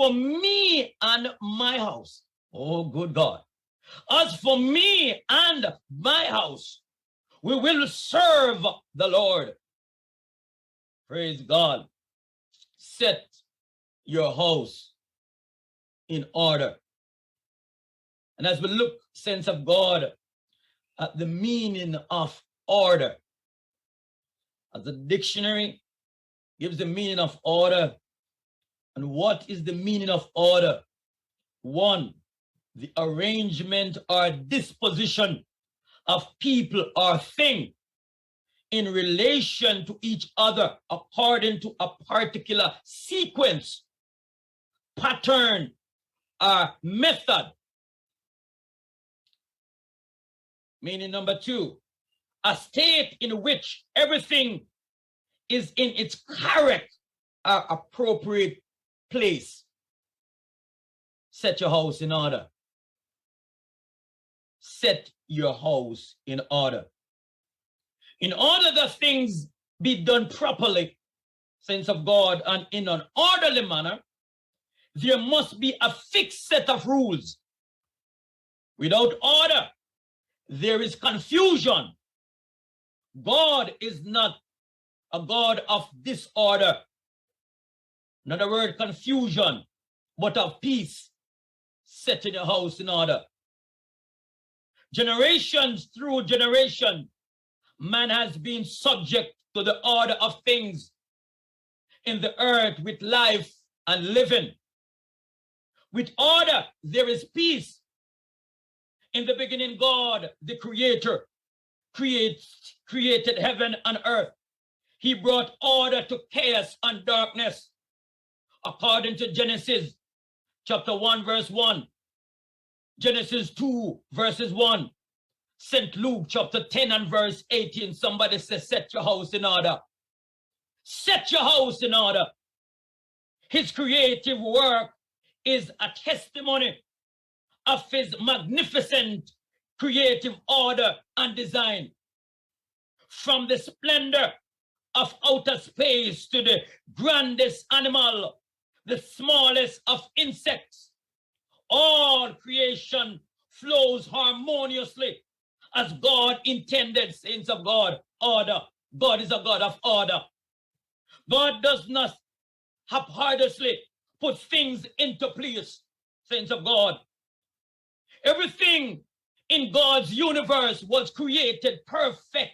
for me and my house, oh good God, as for me and my house, we will serve the Lord. Praise God. Set your house in order. And as we look, saints of God, at the meaning of order, as the dictionary gives the meaning of order. And what is the meaning of order? One, the arrangement or disposition of people or thing in relation to each other according to a particular sequence, pattern, or method. Meaning number two, a state in which everything is in its correct or appropriate place. Set your house in order. Set your house in order. In order that things be done properly, saints of God, and in an orderly manner, there must be a fixed set of rules. Without order, there is confusion. God is not a God of disorder. Not a word confusion, but of peace. Setting your house in order. Generations through generation, man has been subject to the order of things in the earth with life and living. With order, there is peace. In the beginning, God, the Creator, created heaven and earth. He brought order to chaos and darkness. According to Genesis chapter 1, verse 1. Genesis 2, verses 1. St. Luke chapter 10 and verse 18. Somebody says, set your house in order. Set your house in order. His creative work is a testimony of his magnificent creative order and design. From the splendor of outer space to the grandest animal, the smallest of insects, all creation flows harmoniously as God intended, saints of God. Order. God is a God of order. God does not haphazardly put things into place, saints of God. Everything in God's universe was created perfect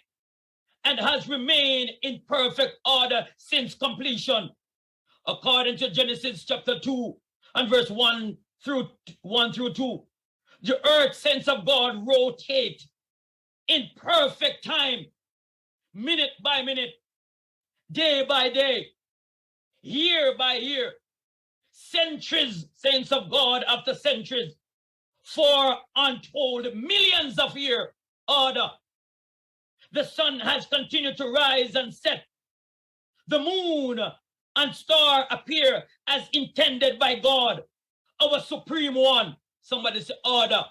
and has remained in perfect order since completion. According to Genesis chapter 2 and verse 1 through 2, the earth, saints of God, rotate in perfect time, minute by minute, day by day, year by year, centuries, saints of God, after centuries, for untold millions of years, order. The sun has continued to rise and set. The moon and star appear as intended by God, our supreme one. Somebody say order.